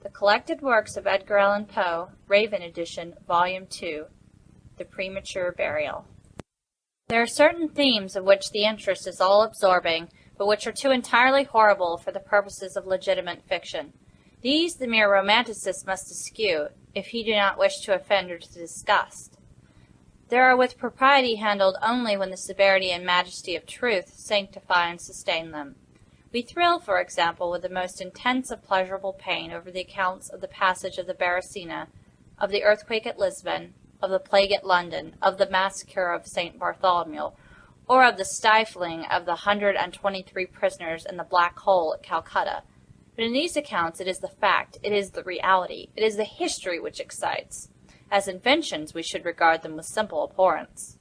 The Collected Works of Edgar Allan Poe, Raven Edition, Volume 2, The Premature Burial. There are certain themes of which the interest is all-absorbing, but which are too entirely horrible for the purposes of legitimate fiction. These the mere romanticist must eschew, if he do not wish to offend or to disgust. They are with propriety handled only when the severity and majesty of truth sanctify and sustain them. We thrill, for example, with the most intense of pleasurable pain over the accounts of the passage of the Beresina, of the earthquake at Lisbon, of the plague at London, of the massacre of St. Bartholomew, or of the stifling of the 123 prisoners in the black hole at Calcutta. But in these accounts it is the fact, it is the reality, it is the history which excites. As inventions we should regard them with simple abhorrence.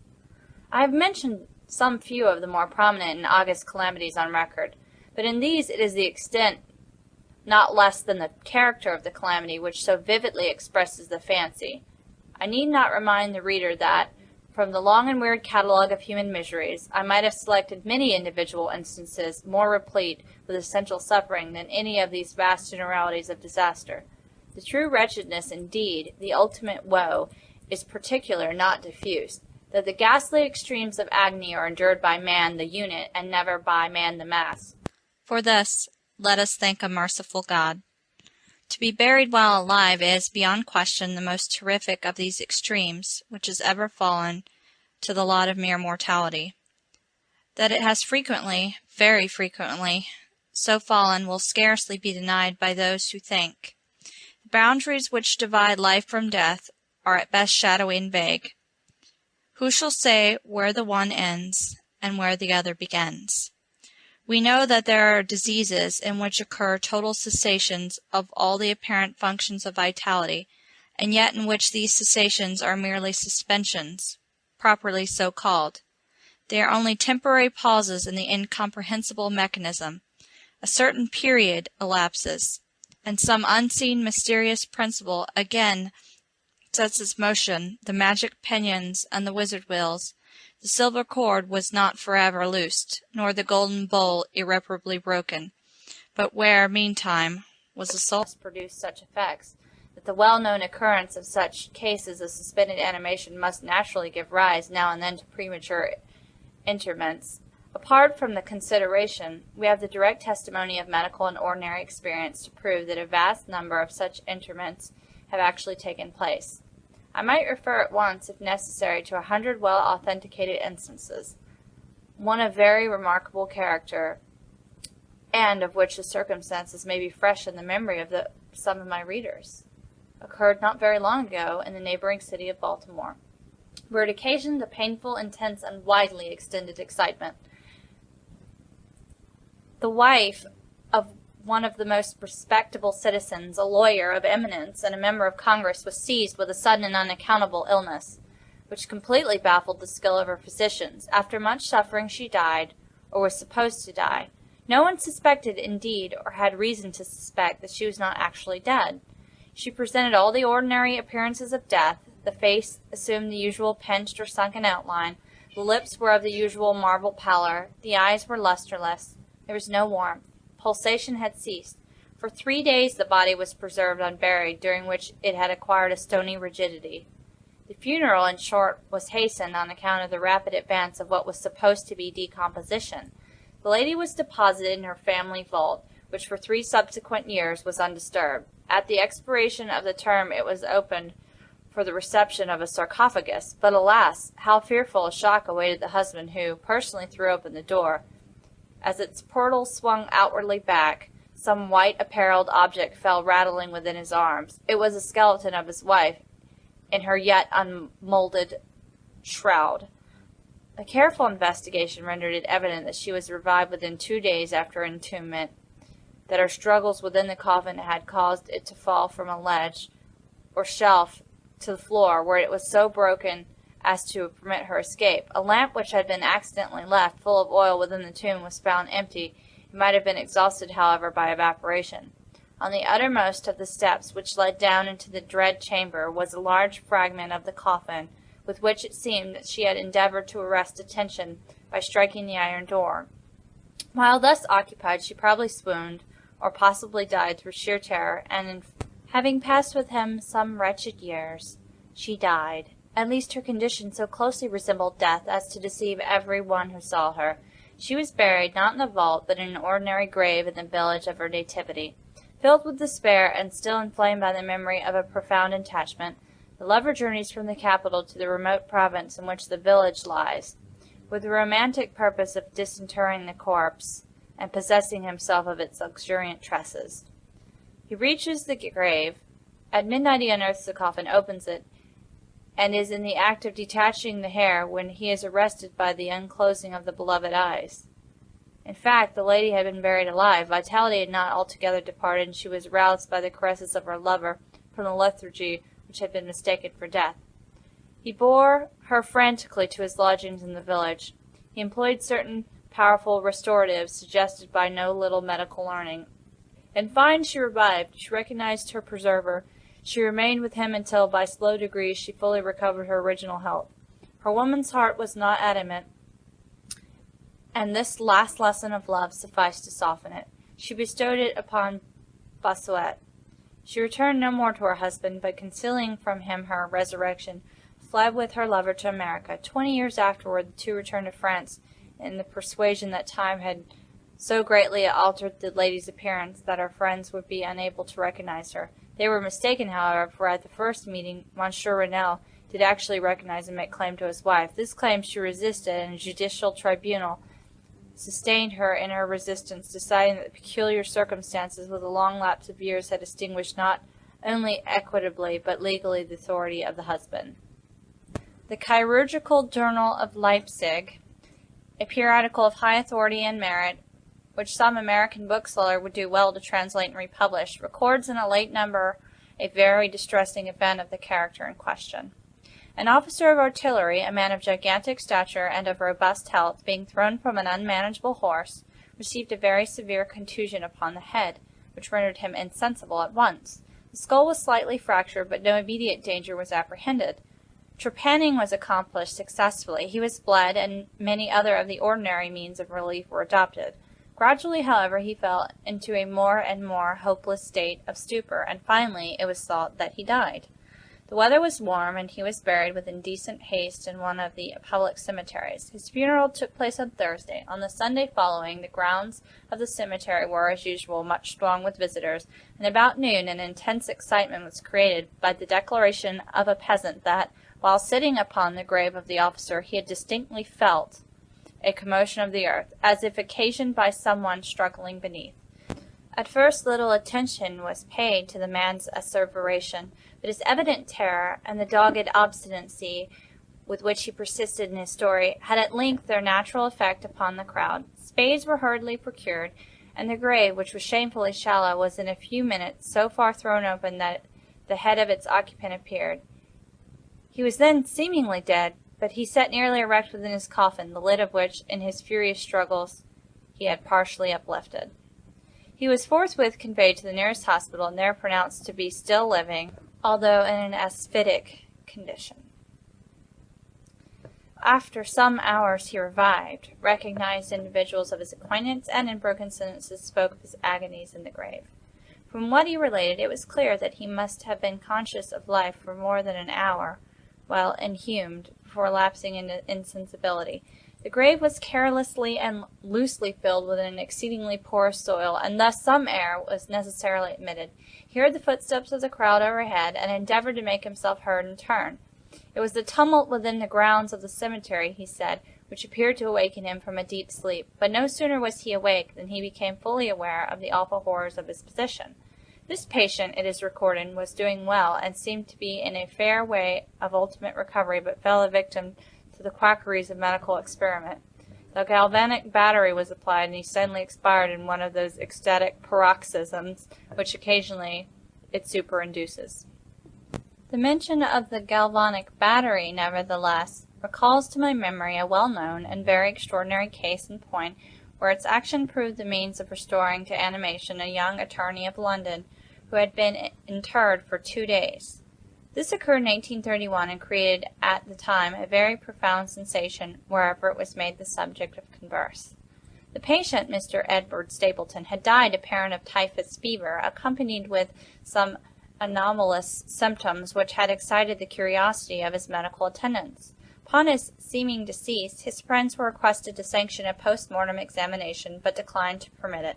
I have mentioned some few of the more prominent and august calamities on record, but in these it is the extent, not less than the character of the calamity, which so vividly expresses the fancy. I need not remind the reader that, from the long and weird catalogue of human miseries, I might have selected many individual instances more replete with essential suffering than any of these vast generalities of disaster. The true wretchedness, indeed, the ultimate woe, is particular, not diffuse, that the ghastly extremes of agony are endured by man the unit, and never by man the mass. For this, let us thank a merciful God. To be buried while alive is, beyond question, the most terrific of these extremes which has ever fallen to the lot of mere mortality. That it has frequently, very frequently, so fallen will scarcely be denied by those who think. The boundaries which divide life from death are at best shadowy and vague. Who shall say where the one ends and where the other begins? We know that there are diseases in which occur total cessations of all the apparent functions of vitality, and yet in which these cessations are merely suspensions, properly so called. They are only temporary pauses in the incomprehensible mechanism. A certain period elapses, and some unseen mysterious principle again sets its motion the magic pinions and the wizard wheels. The silver cord was not forever loosed, nor the golden bowl irreparably broken, but where, meantime, was the soul Produced such effects, that the well-known occurrence of such cases of suspended animation must naturally give rise now and then to premature interments. Apart from the consideration, we have the direct testimony of medical and ordinary experience to prove that a vast number of such interments have actually taken place. I might refer at once, if necessary, to 100 well-authenticated instances, one of very remarkable character, and of which the circumstances may be fresh in the memory of some of my readers, occurred not very long ago in the neighboring city of Baltimore, where it occasioned a painful, intense, and widely extended excitement. The wife of one of the most respectable citizens, a lawyer of eminence and a member of Congress, was seized with a sudden and unaccountable illness, which completely baffled the skill of her physicians. After much suffering she died, or was supposed to die. No one suspected, indeed, or had reason to suspect, that she was not actually dead. She presented all the ordinary appearances of death. The face assumed the usual pinched or sunken outline. The lips were of the usual marble pallor. The eyes were lustreless. There was no warmth. Pulsation had ceased. For 3 days the body was preserved unburied, during which it had acquired a stony rigidity. The funeral, in short, was hastened on account of the rapid advance of what was supposed to be decomposition. The lady was deposited in her family vault, which for 3 subsequent years was undisturbed. At the expiration of the term it was opened for the reception of a sarcophagus, but alas, how fearful a shock awaited the husband who personally threw open the door. As its portal swung outwardly back, some white-apparelled object fell rattling within his arms. It was a skeleton of his wife, in her yet unmoulded shroud. A careful investigation rendered it evident that she was revived within 2 days after entombment, that her struggles within the coffin had caused it to fall from a ledge or shelf to the floor, where it was so broken as to permit her escape. A lamp which had been accidentally left full of oil within the tomb was found empty. It might have been exhausted, however, by evaporation. On the uttermost of the steps which led down into the dread chamber was a large fragment of the coffin, with which it seemed that she had endeavored to arrest attention by striking the iron door. While thus occupied, she probably swooned, or possibly died through sheer terror, and Having passed with him some wretched years, she died. At least her condition so closely resembled death as to deceive every one who saw her. She was buried, not in a vault, but in an ordinary grave in the village of her nativity. Filled with despair, and still inflamed by the memory of a profound attachment, the lover journeys from the capital to the remote province in which the village lies, with the romantic purpose of disinterring the corpse, and possessing himself of its luxuriant tresses. He reaches the grave. At midnight he unearths the coffin, opens it, and is in the act of detaching the hair when he is arrested by the unclosing of the beloved eyes. In fact, the lady had been buried alive. Vitality had not altogether departed, and she was roused by the caresses of her lover from the lethargy which had been mistaken for death. He bore her frantically to his lodgings in the village. He employed certain powerful restoratives suggested by no little medical learning. In fine, she revived. She recognized her preserver. She remained with him until, by slow degrees, she fully recovered her original health. Her woman's heart was not adamant, and this last lesson of love sufficed to soften it. She bestowed it upon Bossuet. She returned no more to her husband, but concealing from him her resurrection, fled with her lover to America. 20 years afterward, the two returned to France in the persuasion that time had so greatly altered the lady's appearance that her friends would be unable to recognize her. They were mistaken, however, for at the first meeting Monsieur Renelle did actually recognize and make claim to his wife. This claim she resisted, and a judicial tribunal sustained her in her resistance, deciding that the peculiar circumstances with a long lapse of years had extinguished not only equitably but legally the authority of the husband. The Chirurgical Journal of Leipzig, a periodical of high authority and merit, which some American bookseller would do well to translate and republish, records in a late number a very distressing event of the character in question. An officer of artillery, a man of gigantic stature and of robust health, being thrown from an unmanageable horse, received a very severe contusion upon the head, which rendered him insensible at once. The skull was slightly fractured, but no immediate danger was apprehended. Trepanning was accomplished successfully. He was bled, and many other of the ordinary means of relief were adopted. Gradually, however, he fell into a more and more hopeless state of stupor, and finally it was thought that he died. The weather was warm, and he was buried with indecent haste in one of the public cemeteries. His funeral took place on Thursday. On the Sunday following, the grounds of the cemetery were, as usual, much thronged with visitors, and about noon an intense excitement was created by the declaration of a peasant that, while sitting upon the grave of the officer, he had distinctly felt a commotion of the earth, as if occasioned by someone struggling beneath. At first little attention was paid to the man's asseveration, but his evident terror and the dogged obstinacy with which he persisted in his story had at length their natural effect upon the crowd. Spades were hurriedly procured, and the grave, which was shamefully shallow, was in a few minutes so far thrown open that the head of its occupant appeared. He was then seemingly dead, but he sat nearly erect within his coffin, the lid of which, in his furious struggles, he had partially uplifted. He was forthwith conveyed to the nearest hospital, and there pronounced to be still living, although in an asphytic condition. After some hours he revived, recognized individuals of his acquaintance, and in broken sentences spoke of his agonies in the grave. From what he related, it was clear that he must have been conscious of life for more than an hour, while inhumed, before lapsing into insensibility. The grave was carelessly and loosely filled with an exceedingly porous soil, and thus some air was necessarily admitted. He heard the footsteps of the crowd overhead, and endeavored to make himself heard in turn. It was the tumult within the grounds of the cemetery, he said, which appeared to awaken him from a deep sleep. But no sooner was he awake than he became fully aware of the awful horrors of his position. This patient, it is recorded, was doing well, and seemed to be in a fair way of ultimate recovery, but fell a victim to the quackeries of medical experiment. The galvanic battery was applied, and he suddenly expired in one of those ecstatic paroxysms which occasionally it superinduces. The mention of the galvanic battery, nevertheless, recalls to my memory a well-known and very extraordinary case in point, where its action proved the means of restoring to animation a young attorney of London, who had been interred for 2 days. This occurred in 1831, and created at the time a very profound sensation wherever it was made the subject of converse. The patient, Mr. Edward Stapleton, had died apparent of typhus fever, accompanied with some anomalous symptoms which had excited the curiosity of his medical attendants. Upon his seeming decease, his friends were requested to sanction a post-mortem examination, but declined to permit it.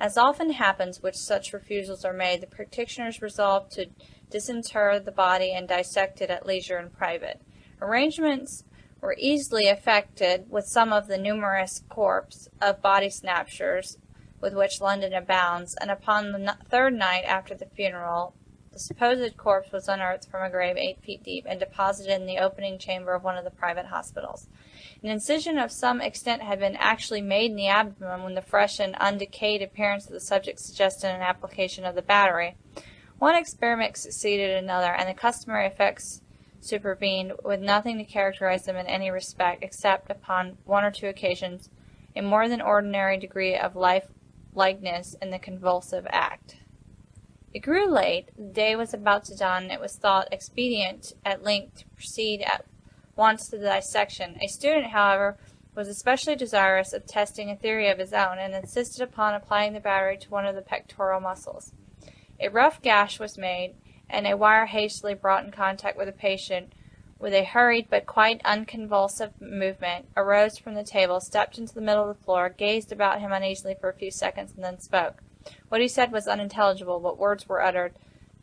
As often happens when such refusals are made, the practitioners resolved to disinter the body and dissect it at leisure in private. Arrangements were easily effected with some of the numerous corps of body snatchers with which London abounds, and upon the third night after the funeral, the supposed corpse was unearthed from a grave 8 feet deep and deposited in the opening chamber of one of the private hospitals. An incision of some extent had been actually made in the abdomen when the fresh and undecayed appearance of the subject suggested an application of the battery. One experiment succeeded another, and the customary effects supervened, with nothing to characterize them in any respect, except upon one or two occasions a more than ordinary degree of likeness in the convulsive act. It grew late, the day was about to dawn, and it was thought expedient at length to proceed at once to the dissection. A student, however, was especially desirous of testing a theory of his own, and insisted upon applying the battery to one of the pectoral muscles. A rough gash was made, and a wire hastily brought in contact with the patient, with a hurried but quite unconvulsive movement, arose from the table, stepped into the middle of the floor, gazed about him uneasily for a few seconds, and then spoke. What he said was unintelligible, but words were uttered.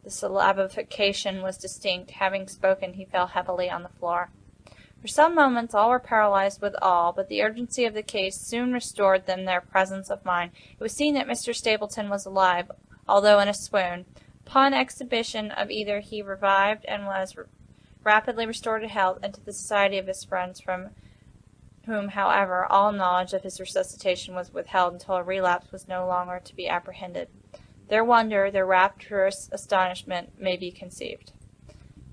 The syllabification was distinct. Having spoken, he fell heavily on the floor. For some moments all were paralyzed with awe, but the urgency of the case soon restored them their presence of mind. It was seen that Mr. Stapleton was alive, although in a swoon. Upon exhibition of either he revived and was rapidly restored to health and to the society of his friends, from whom, however, all knowledge of his resuscitation was withheld until a relapse was no longer to be apprehended. Their wonder, their rapturous astonishment, may be conceived.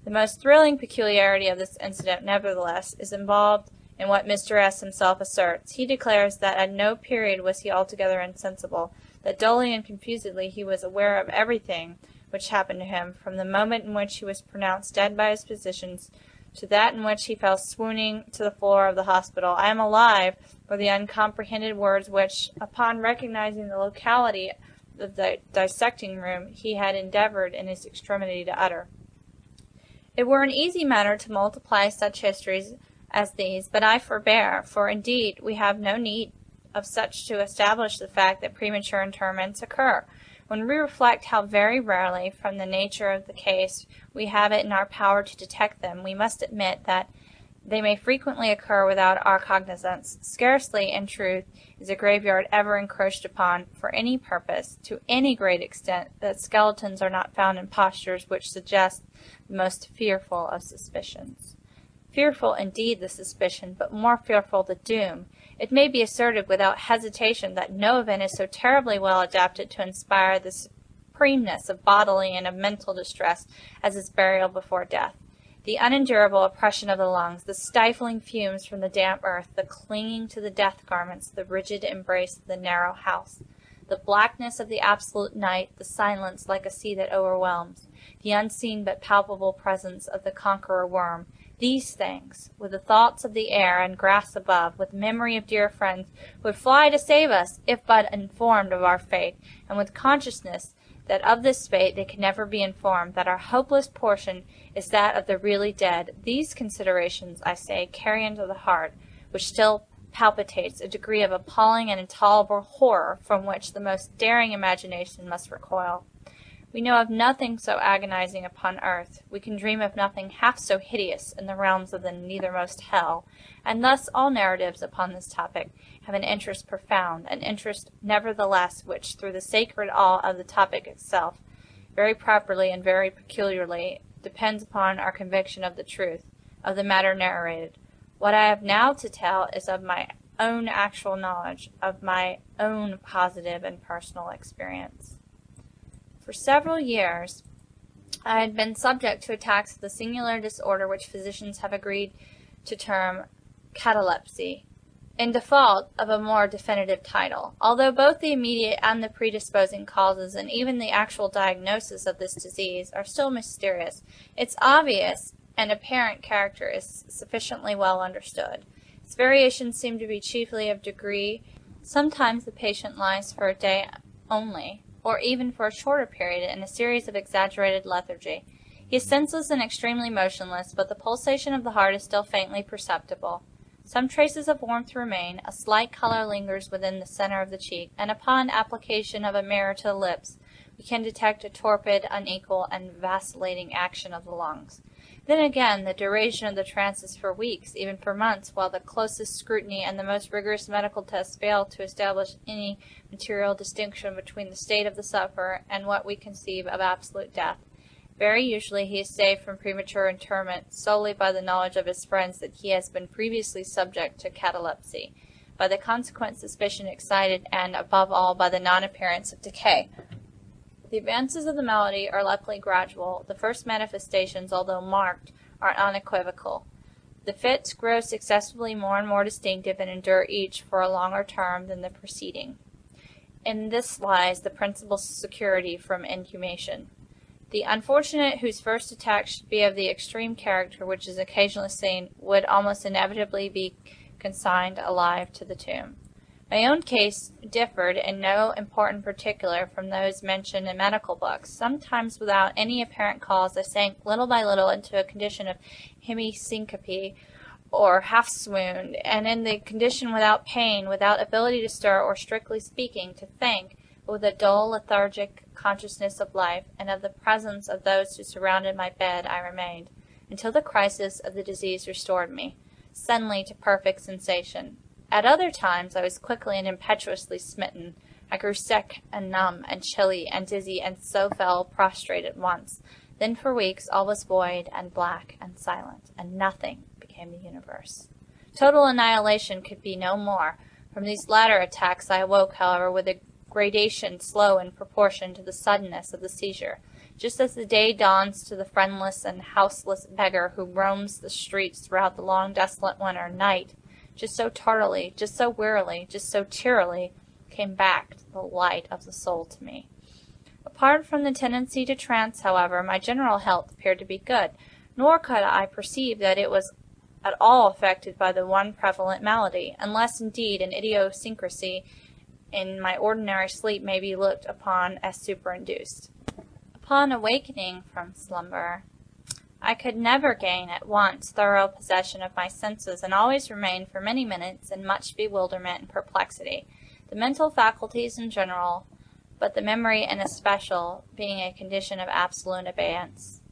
The most thrilling peculiarity of this incident, nevertheless, is involved in what Mr. S. himself asserts. He declares that at no period was he altogether insensible, that dully and confusedly he was aware of everything which happened to him, from the moment in which he was pronounced dead by his physicians to that in which he fell swooning to the floor of the hospital. "I am alive," were the uncomprehended words which, upon recognizing the locality of the dissecting room, he had endeavored in his extremity to utter. It were an easy matter to multiply such histories as these, but I forbear, for indeed we have no need of such to establish the fact that premature interments occur. When we reflect how very rarely, from the nature of the case, we have it in our power to detect them, we must admit that they may frequently occur without our cognizance. Scarcely, in truth, is a graveyard ever encroached upon, for any purpose, to any great extent, that skeletons are not found in postures which suggest the most fearful of suspicions. Fearful indeed the suspicion, but more fearful the doom. It may be asserted without hesitation that no event is so terribly well adapted to inspire the supremeness of bodily and of mental distress as is burial before death. The unendurable oppression of the lungs, the stifling fumes from the damp earth, the clinging to the death garments, the rigid embrace of the narrow house, the blackness of the absolute night, the silence like a sea that overwhelms, the unseen but palpable presence of the conqueror worm, these things, with the thoughts of the air and grass above, with memory of dear friends, would fly to save us, if but informed of our fate, and with consciousness that of this fate they can never be informed, that our hopeless portion is that of the really dead. These considerations, I say, carry into the heart, which still palpitates, a degree of appalling and intolerable horror from which the most daring imagination must recoil. We know of nothing so agonizing upon earth. We can dream of nothing half so hideous in the realms of the nethermost hell, and thus all narratives upon this topic have an interest profound, an interest nevertheless which, through the sacred awe of the topic itself, very properly and very peculiarly depends upon our conviction of the truth of the matter narrated. What I have now to tell is of my own actual knowledge, of my own positive and personal experience. For several years, I had been subject to attacks of the singular disorder which physicians have agreed to term catalepsy, in default of a more definitive title. Although both the immediate and the predisposing causes, and even the actual diagnosis of this disease, are still mysterious, its obvious and apparent character is sufficiently well understood. Its variations seem to be chiefly of degree. Sometimes the patient lies for a day only, or even for a shorter period in a series of exaggerated lethargy. He is senseless and extremely motionless, but the pulsation of the heart is still faintly perceptible. Some traces of warmth remain, a slight color lingers within the center of the cheek, and upon application of a mirror to the lips, we can detect a torpid, unequal, and vacillating action of the lungs. Then again, the duration of the trance is for weeks, even for months, while the closest scrutiny and the most rigorous medical tests fail to establish any material distinction between the state of the sufferer and what we conceive of absolute death. Very usually he is saved from premature interment solely by the knowledge of his friends that he has been previously subject to catalepsy, by the consequent suspicion excited, and, above all, by the non-appearance of decay. The advances of the malady are luckily gradual. The first manifestations, although marked, are unequivocal. The fits grow successively more and more distinctive, and endure each for a longer term than the preceding. In this lies the principal security from inhumation. The unfortunate whose first attack should be of the extreme character which is occasionally seen would almost inevitably be consigned alive to the tomb. My own case differed in no important particular from those mentioned in medical books. Sometimes without any apparent cause I sank little by little into a condition of hemisyncope or half-swoon, and in the condition without pain, without ability to stir, or, strictly speaking, to think, but with a dull, lethargic consciousness of life, and of the presence of those who surrounded my bed, I remained, until the crisis of the disease restored me, suddenly to perfect sensation. At other times I was quickly and impetuously smitten. I grew sick and numb and chilly and dizzy, and so fell prostrate at once. Then for weeks all was void and black and silent, and nothing became the universe. Total annihilation could be no more. From these latter attacks I awoke, however, with a gradation slow in proportion to the suddenness of the seizure, just as the day dawns to the friendless and houseless beggar who roams the streets throughout the long desolate winter. Night, just so tardily, just so wearily, just so cheerily, came back to the light of the soul to me. Apart from the tendency to trance, however, my general health appeared to be good, nor could I perceive that it was at all affected by the one prevalent malady, unless indeed an idiosyncrasy in my ordinary sleep may be looked upon as superinduced. Upon awakening from slumber, I could never gain at once thorough possession of my senses, and always remained for many minutes in much bewilderment and perplexity, the mental faculties in general, but the memory in especial, being a condition of absolute abeyance.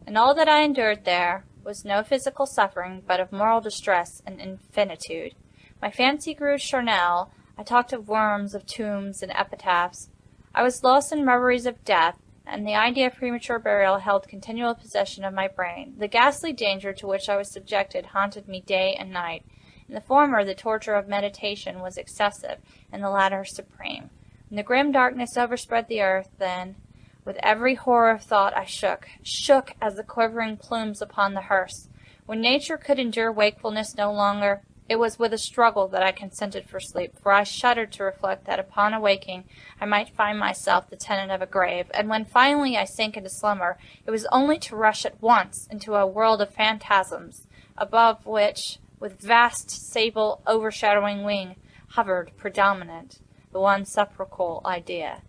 And all that I endured there was no physical suffering, but of moral distress and infinitude. My fancy grew charnel. I talked of worms, of tombs, and epitaphs. I was lost in reveries of death, and the idea of premature burial held continual possession of my brain. The ghastly danger to which I was subjected haunted me day and night. In the former, the torture of meditation was excessive, in the latter supreme. When the grim darkness overspread the earth, then, with every horror of thought, I shook as the quivering plumes upon the hearse. When nature could endure wakefulness no longer, it was with a struggle that I consented for sleep, for I shuddered to reflect that upon awaking I might find myself the tenant of a grave, and when finally I sank into slumber, it was only to rush at once into a world of phantasms, above which, with vast sable overshadowing wing, hovered predominant the one sepulchral idea.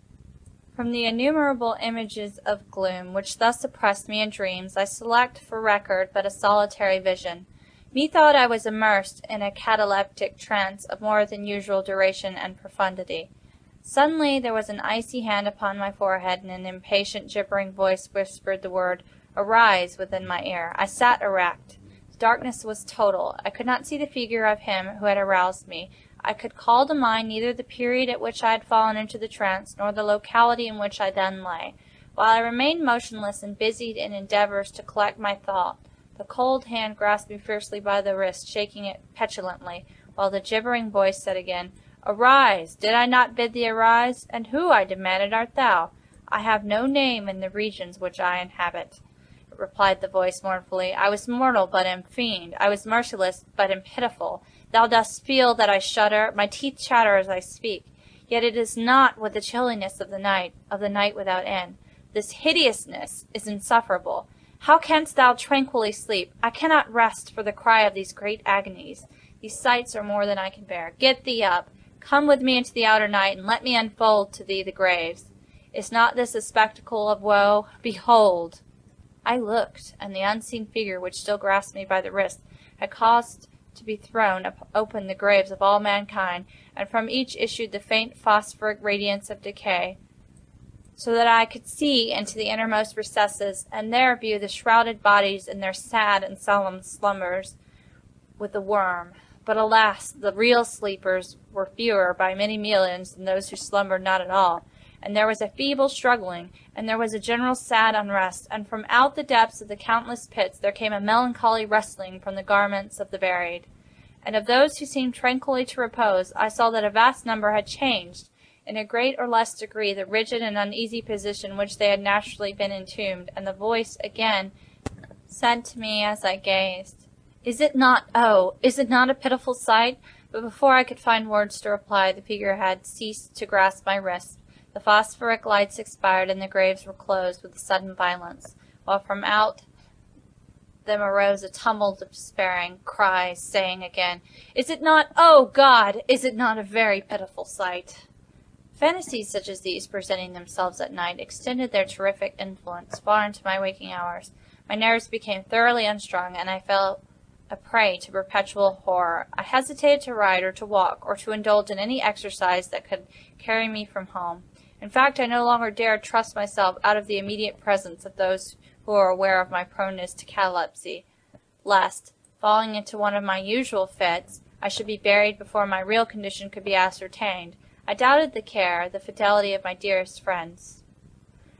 From the innumerable images of gloom which thus oppressed me in dreams, I select for record but a solitary vision. Methought I was immersed in a cataleptic trance of more than usual duration and profundity. Suddenly there was an icy hand upon my forehead, and an impatient, gibbering voice whispered the word, "Arise," within my ear. I sat erect. The darkness was total. I could not see the figure of him who had aroused me. I could call to mind neither the period at which I had fallen into the trance, nor the locality in which I then lay. While I remained motionless and busied in endeavors to collect my thought, the cold hand grasped me fiercely by the wrist, shaking it petulantly, while the gibbering voice said again, "Arise! Did I not bid thee arise? And who, I demanded, art thou?" "I have no name in the regions which I inhabit," replied the voice mournfully. "I was mortal, but am fiend. I was merciless, but am pitiful. Thou dost feel that I shudder. My teeth chatter as I speak. Yet it is not with the chilliness of the night without end. This hideousness is insufferable. How canst thou tranquilly sleep? I cannot rest for the cry of these great agonies. These sights are more than I can bear. Get thee up. Come with me into the outer night, and let me unfold to thee the graves. Is not this a spectacle of woe? Behold! I looked, and the unseen figure which still grasped me by the wrist had caused to be thrown open the graves of all mankind, and from each issued the faint phosphoric radiance of decay, so that I could see into the innermost recesses, and there view the shrouded bodies in their sad and solemn slumbers with the worm. But alas, the real sleepers were fewer by many millions than those who slumbered not at all, and there was a feeble struggling, and there was a general sad unrest, and from out the depths of the countless pits there came a melancholy rustling from the garments of the buried. And of those who seemed tranquilly to repose, I saw that a vast number had changed, in a great or less degree, the rigid and uneasy position in which they had naturally been entombed, and the voice again said to me as I gazed, "Is it not, oh, is it not a pitiful sight?" But before I could find words to reply, the figure had ceased to grasp my wrist. The phosphoric lights expired, and the graves were closed with a sudden violence, while from out them arose a tumult of despairing cries, saying again, "Is it not, oh God, is it not a very pitiful sight?" Fantasies such as these, presenting themselves at night, extended their terrific influence far into my waking hours. My nerves became thoroughly unstrung, and I fell a prey to perpetual horror. I hesitated to ride or to walk, or to indulge in any exercise that could carry me from home. In fact, I no longer dared trust myself out of the immediate presence of those who were aware of my proneness to catalepsy, lest, falling into one of my usual fits, I should be buried before my real condition could be ascertained. I doubted the care, the fidelity of my dearest friends.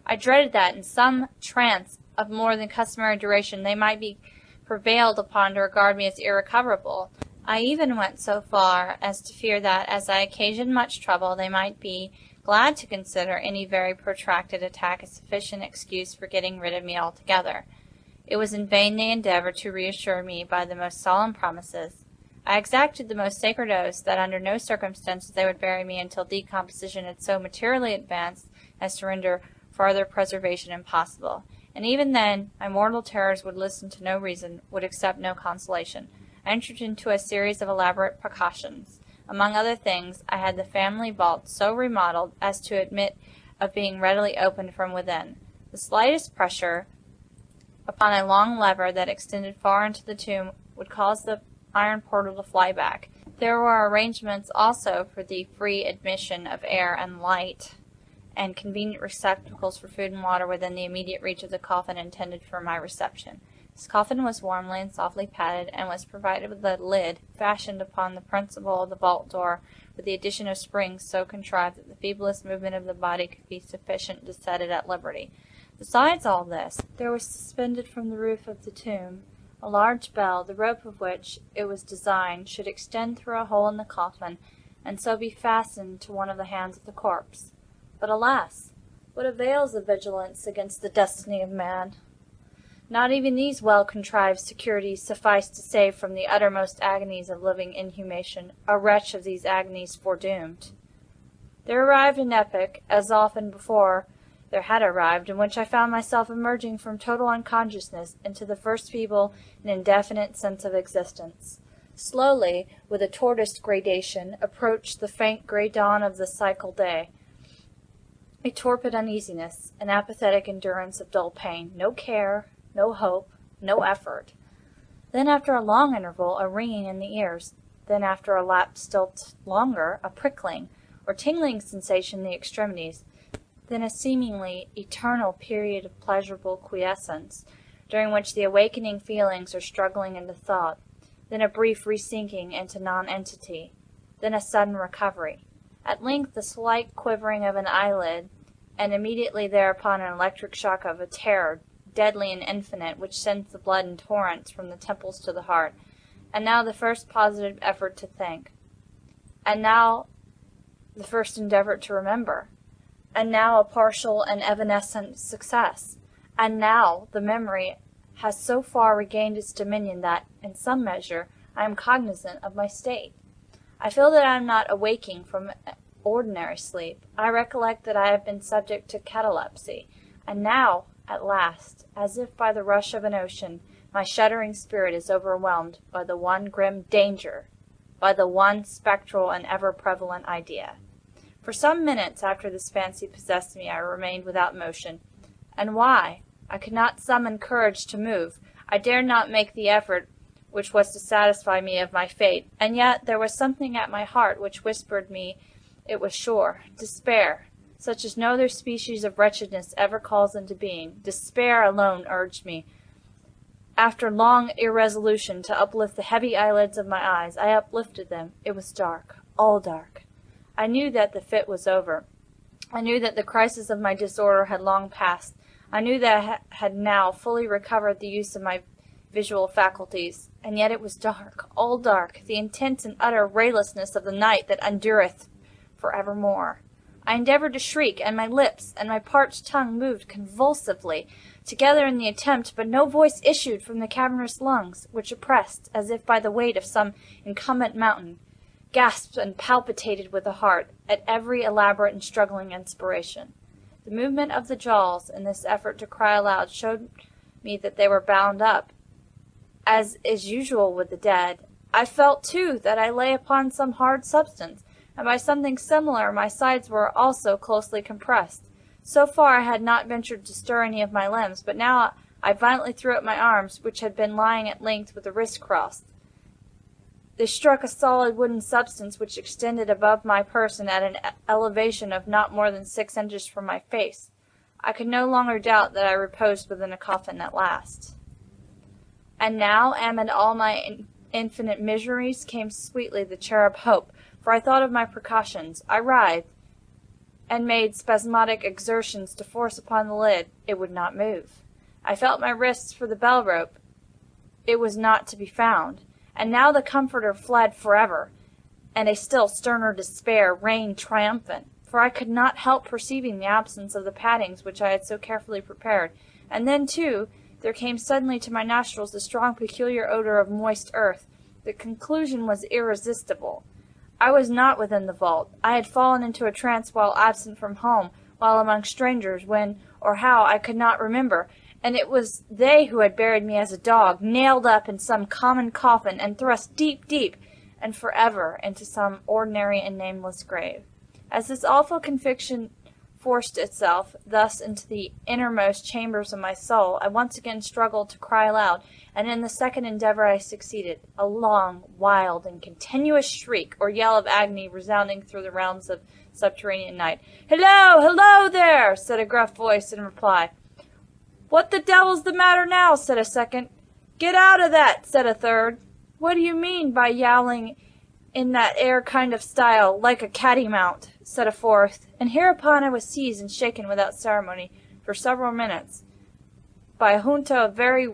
I dreaded that, in some trance of more than customary duration, they might be prevailed upon to regard me as irrecoverable. I even went so far as to fear that, as I occasioned much trouble, they might be glad to consider any very protracted attack a sufficient excuse for getting rid of me altogether. It was in vain they endeavored to reassure me by the most solemn promises. I exacted the most sacred oaths that under no circumstances they would bury me until decomposition had so materially advanced as to render farther preservation impossible. And even then, my mortal terrors would listen to no reason, would accept no consolation. I entered into a series of elaborate precautions. Among other things, I had the family vault so remodeled as to admit of being readily opened from within. The slightest pressure upon a long lever that extended far into the tomb would cause the iron portal to fly back. There were arrangements also for the free admission of air and light, and convenient receptacles for food and water within the immediate reach of the coffin intended for my reception. This coffin was warmly and softly padded, and was provided with a lid fashioned upon the principle of the vault door, with the addition of springs so contrived that the feeblest movement of the body could be sufficient to set it at liberty. Besides all this, there was suspended from the roof of the tomb a large bell, the rope of which, it was designed, should extend through a hole in the coffin, and so be fastened to one of the hands of the corpse. But alas! What avails the vigilance against the destiny of man? Not even these well-contrived securities suffice to save from the uttermost agonies of living inhumation a wretch of these agonies foredoomed. There arrived an epoch, as often before there had arrived, in which I found myself emerging from total unconsciousness into the first feeble and indefinite sense of existence. Slowly, with a tortoise gradation, approached the faint grey dawn of the cycle day. A torpid uneasiness, an apathetic endurance of dull pain, no care, no hope, no effort. Then, after a long interval, a ringing in the ears. Then, after a lapse still longer, a prickling or tingling sensation in the extremities. Then a seemingly eternal period of pleasurable quiescence, during which the awakening feelings are struggling into thought. Then a brief resinking into nonentity. Then a sudden recovery. At length the slight quivering of an eyelid, and immediately thereupon an electric shock of a terror, deadly and infinite, which sends the blood in torrents from the temples to the heart. And now the first positive effort to think. And now the first endeavor to remember. And now a partial and evanescent success. And now the memory has so far regained its dominion that, in some measure, I am cognizant of my state. I feel that I am not awaking from ordinary sleep. I recollect that I have been subject to catalepsy. And now, at last, as if by the rush of an ocean, my shuddering spirit is overwhelmed by the one grim danger, by the one spectral and ever-prevalent idea. For some minutes after this fancy possessed me, I remained without motion. And why? I could not summon courage to move. I dared not make the effort which was to satisfy me of my fate, and yet there was something at my heart which whispered me it was sure. Despair, such as no other species of wretchedness ever calls into being, despair alone urged me, after long irresolution, to uplift the heavy eyelids of my eyes. I uplifted them. It was dark, all dark. I knew that the fit was over. I knew that the crisis of my disorder had long passed. I knew that I had now fully recovered the use of my visual faculties, and yet it was dark, all dark, the intense and utter raylessness of the night that endureth for evermore. I endeavored to shriek, and my lips and my parched tongue moved convulsively together in the attempt, but no voice issued from the cavernous lungs, which oppressed, as if by the weight of some incumbent mountain, gasped and palpitated with the heart at every elaborate and struggling inspiration. The movement of the jaws in this effort to cry aloud showed me that they were bound up, as is usual with the dead. I felt, too, that I lay upon some hard substance, and by something similar my sides were also closely compressed. So far I had not ventured to stir any of my limbs, but now I violently threw up my arms, which had been lying at length with the wrists crossed. They struck a solid wooden substance which extended above my person at an elevation of not more than 6 inches from my face. I could no longer doubt that I reposed within a coffin at last. And now, amid all my infinite miseries, came sweetly the cherub hope, for I thought of my precautions. I writhed, and made spasmodic exertions to force upon the lid. It would not move. I felt my wrists for the bell rope. It was not to be found. And now the comforter fled forever, and a still sterner despair reigned triumphant, for I could not help perceiving the absence of the paddings which I had so carefully prepared. And then, too, there came suddenly to my nostrils the strong peculiar odor of moist earth. The conclusion was irresistible. I was not within the vault. I had fallen into a trance while absent from home, while among strangers, when or how I could not remember, and it was they who had buried me as a dog, nailed up in some common coffin, and thrust deep, deep, and forever into some ordinary and nameless grave. As this awful conviction forced itself thus into the innermost chambers of my soul, I once again struggled to cry aloud, and in the second endeavor I succeeded. A long, wild, and continuous shriek or yell of agony resounding through the realms of subterranean night. "Hello! Hello there!" said a gruff voice in reply. "What the devil's the matter now?" said a second. "Get out of that!" said a third. "What do you mean by yowling in that air kind of style, like a cattymount?" said a fourth. And hereupon I was seized and shaken without ceremony for several minutes by a junta of very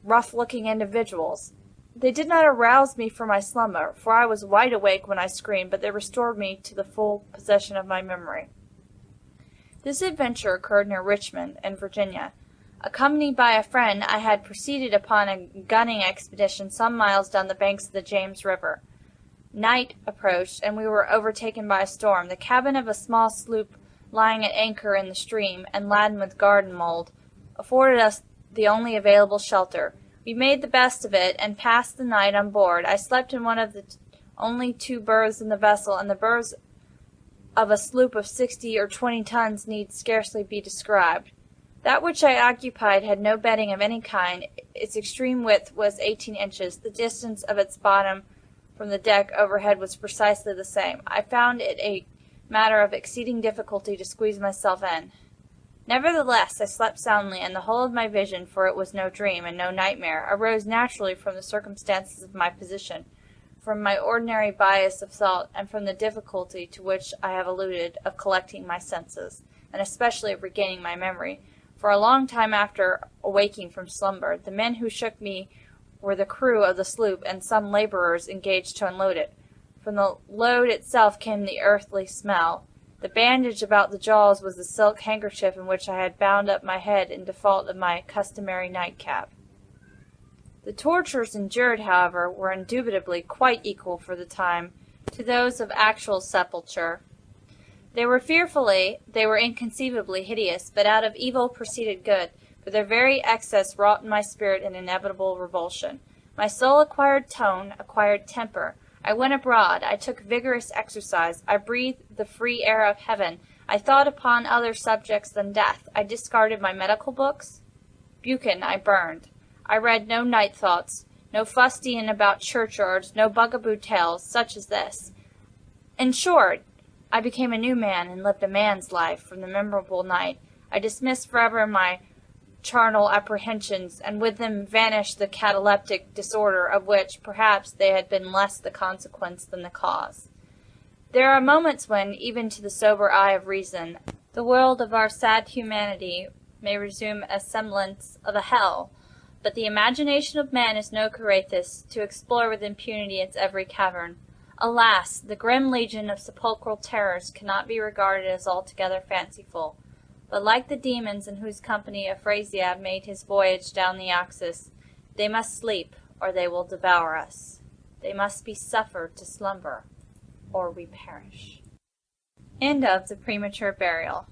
rough-looking individuals. They did not arouse me from my slumber, for I was wide awake when I screamed, but they restored me to the full possession of my memory. This adventure occurred near Richmond, in Virginia. Accompanied by a friend, I had proceeded upon a gunning expedition some miles down the banks of the James River. Night approached, and we were overtaken by a storm. The cabin of a small sloop lying at anchor in the stream, and laden with garden mold, afforded us the only available shelter. We made the best of it, and passed the night on board. I slept in one of the only 2 berths in the vessel, and the berths of a sloop of 60 or 20 tons need scarcely be described. That which I occupied had no bedding of any kind. Its extreme width was 18 inches. The distance of its bottom from the deck overhead was precisely the same. I found it a matter of exceeding difficulty to squeeze myself in. Nevertheless, I slept soundly, and the whole of my vision, for it was no dream and no nightmare, arose naturally from the circumstances of my position, from my ordinary bias of thought, and from the difficulty to which I have alluded of collecting my senses, and especially of regaining my memory. For a long time after awaking from slumber, the men who shook me were the crew of the sloop and some laborers engaged to unload it. From the load itself came the earthly smell. The bandage about the jaws was the silk handkerchief in which I had bound up my head in default of my customary nightcap. The tortures endured, however, were indubitably quite equal for the time to those of actual sepulture. They were inconceivably hideous, but out of evil proceeded good, for their very excess wrought in my spirit an inevitable revulsion. My soul acquired tone, acquired temper. I went abroad. I took vigorous exercise. I breathed the free air of heaven. I thought upon other subjects than death. I discarded my medical books. Buchan I burned. I read no night thoughts, no fustian about churchyards, no bugaboo tales, such as this. In short, I became a new man and lived a man's life from the memorable night. I dismissed forever my charnel apprehensions, and with them vanished the cataleptic disorder of which, perhaps, they had been less the consequence than the cause. There are moments when, even to the sober eye of reason, the world of our sad humanity may resume a semblance of a hell, but the imagination of man is no Carathis to explore with impunity its every cavern. Alas, the grim legion of sepulchral terrors cannot be regarded as altogether fanciful, but like the demons in whose company Afrasiab made his voyage down the Oxus, they must sleep, or they will devour us. They must be suffered to slumber, or we perish. End of The Premature Burial.